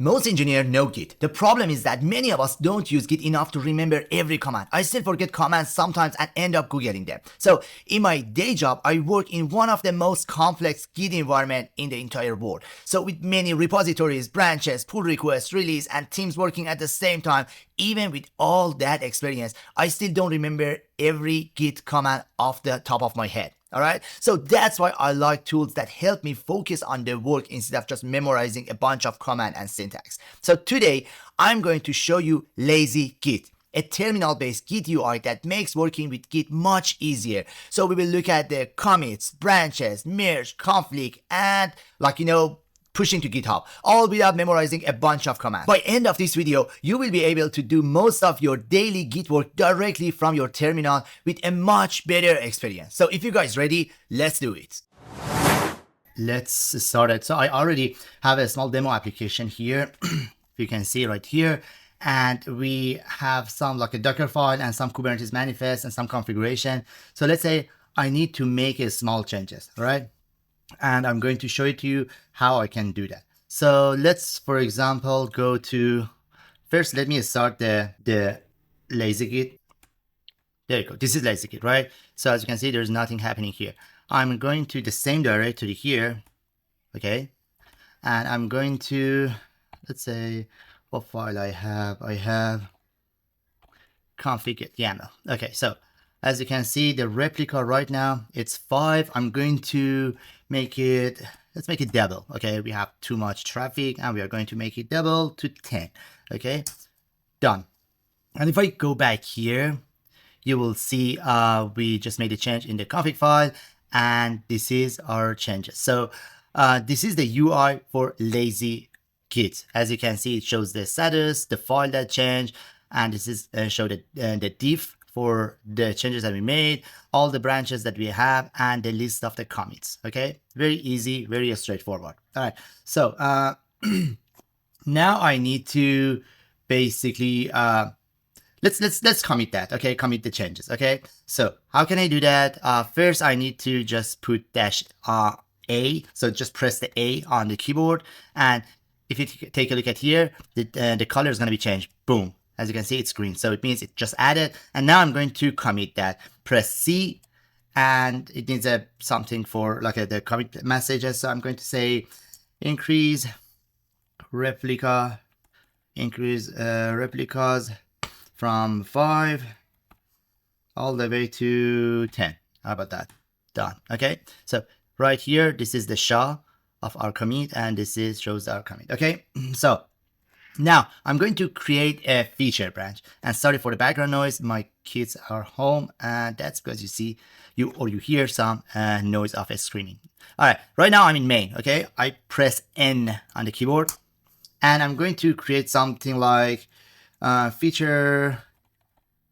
Most engineers know Git. The problem is that many of us don't use Git enough to remember every command. I still forget commands sometimes and end up Googling them. So in my day job, I work in one of the most complex Git environment in the entire world. So with many repositories, branches, pull requests, release, and teams working at the same time, even with all that experience, I still don't remember every Git command off the top of my head. All right. So that's why I like tools that help me focus on the work instead of just memorizing a bunch of command and syntax. So today I'm going to show you LazyGit, a terminal-based Git UI that makes working with Git much easier. So we will look at the commits, branches, merge, conflict, and pushing to GitHub, all without memorizing a bunch of commands. By end of this video, you will be able to do most of your daily Git work directly from your terminal with a much better experience. So if you guys ready, let's do it. Let's start it. So I already have a small demo application here. You can see right here. And we have some like a Docker file and some Kubernetes manifest and some configuration. So let's say I need to make a small changes, all right? And I'm going to show it to you how I can do that. So let's, for example, go to, first, let me start the LazyGit. There you go. This is LazyGit, right? So as you can see, there's nothing happening here. I'm going to the same directory here. Okay. And I'm going to, let's say, what file I have config YAML. Okay. So as you can see, the replica right now, it's 5. I'm going to make it, let's make it double. Okay, we have too much traffic and we are going to make it double to 10. Okay, done. And if I go back here, you will see we just made a change in the config file and this is our changes. So this is the UI for LazyGit. As you can see, it shows the status, the file that changed, and this is show the diff for the changes that we made, all the branches that we have, and the list of the commits. Okay, very easy, very straightforward. All right, so now I need to basically let's commit that. Okay, commit the changes. Okay, so how can I do that? First, I need to just put -A. So just press the A on the keyboard, and if you take a look at here, the color is going to be changed. Boom. As you can see, it's green. So it means it just added. And now I'm going to commit that. Press C. And it needs something for like the commit messages. So I'm going to say increase replicas from 5 all the way to 10. How about that? Done. Okay. So right here, this is the SHA of our commit. And this shows our commit. Okay. So now I'm going to create a feature branch, and sorry for the background noise. My kids are home, and that's because you hear some noise of a screaming. All right, right now I'm in main. Okay, I press N on the keyboard, and I'm going to create something like feature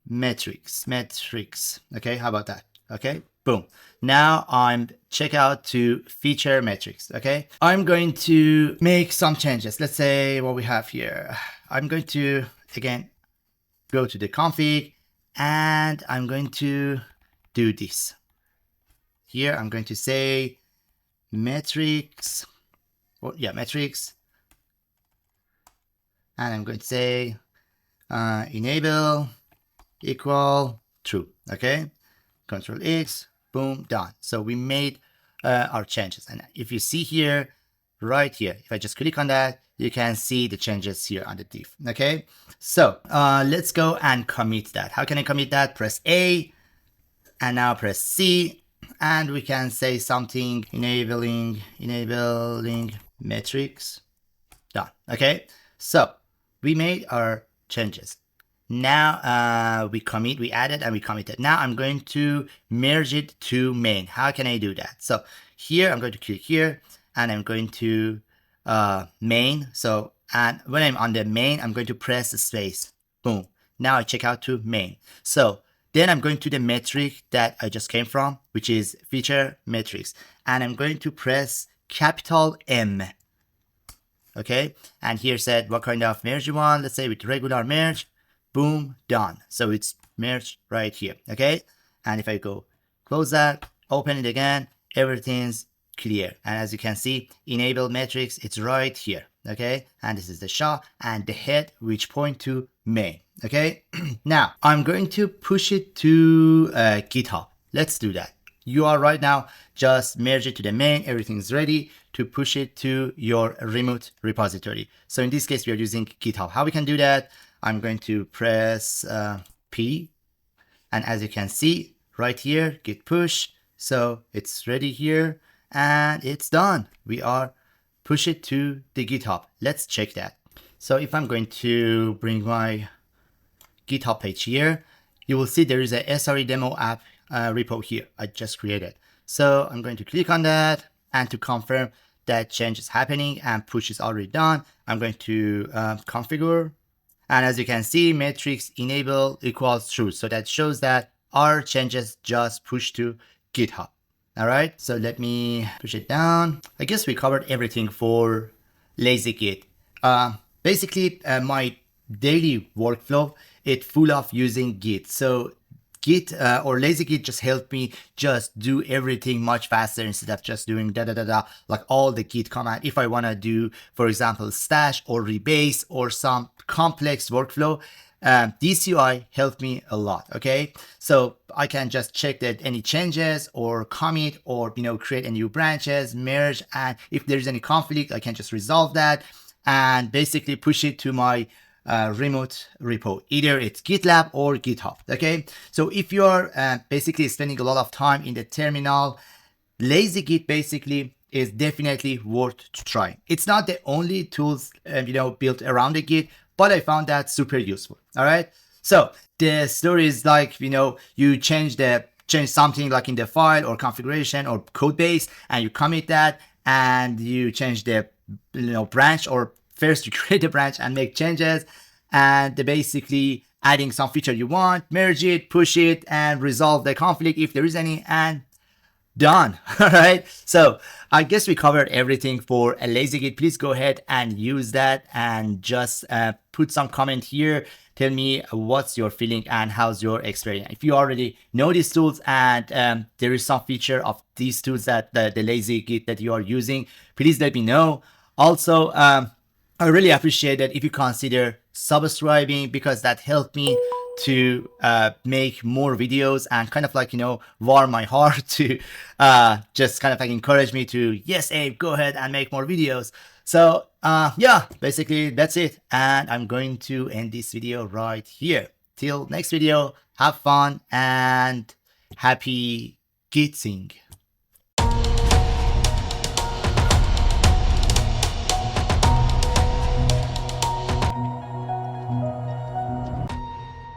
metrics. Okay, how about that? Okay, boom. Now I'm check out to feature metrics. Okay, I'm going to make some changes. Let's say what we have here. I'm going to again go to the config and I'm going to do this. Here I'm going to say metrics. Well, yeah, metrics. And I'm going to say enable equal true. Okay, Control X. Boom, done. So we made our changes. And if you see here, right here, if I just click on that, you can see the changes here on the diff. Okay, so let's go and commit that. How can I commit that? Press A and now press C. And we can say something enabling metrics. Done. Okay, so we made our changes. Now we added and we committed. Now I'm going to merge it to main. How can I do that? So here I'm going to click here and I'm going to main. So, and when I'm on the main, I'm going to press the space. Boom. Now I check out to main. So then I'm going to the metric that I just came from, which is feature metrics. And I'm going to press capital M. Okay. And here said what kind of merge you want. Let's say with regular merge. Boom, done. So it's merged right here. Okay. And if I go close that, open it again, everything's clear. And as you can see, enable metrics, it's right here. okay? And this is the SHA and the head, which point to main, okay? Now, I'm going to push it to GitHub. Let's do that. You are right now, just merge it to the main. Everything's ready to push it to your remote repository. So in this case, we are using GitHub. How we can do that? I'm going to press P. And as you can see right here, git push. So it's ready here and it's done. We are push it to the GitHub. Let's check that. So if I'm going to bring my GitHub page here, you will see there is a SRE demo app repo here I just created. So I'm going to click on that, and to confirm that change is happening and push is already done, I'm going to configure. And as you can see, metrics enable equals true. So that shows that our changes just pushed to GitHub. All right, so let me push it down. I guess we covered everything for LazyGit. Basically, my daily workflow, it's full of using Git. So Git or LazyGit just helped me just do everything much faster instead of just doing like all the Git command. If I want to do, for example, stash or rebase or some complex workflow, this UI helped me a lot. Okay, so I can just check that any changes or commit or create a new branches, merge, and if there's any conflict, I can just resolve that and basically push it to my remote repo. Either it's GitLab or GitHub. Okay, so if you're basically spending a lot of time in the terminal, LazyGit basically is definitely worth trying. It's not the only tools built around the Git, but I found that super useful. All right, so the story is like you change something like in the file or configuration or code base, and you commit that, and you change the branch, or first you create a branch and make changes, and basically adding some feature you want, merge it, push it, and resolve the conflict if there is any, and done. All right, so I guess we covered everything for a LazyGit. Please go ahead and use that, and just put some comment here. Tell me what's your feeling and how's your experience. If you already know these tools and there is some feature of these tools that the LazyGit that you are using, please let me know. Also, I really appreciate it if you consider subscribing, because that helped me to make more videos and kind of like warm my heart to just kind of like encourage me to, yes Abe, go ahead and make more videos. So yeah, basically that's it, and I'm going to end this video right here. Till next video, have fun and happy Gitsing.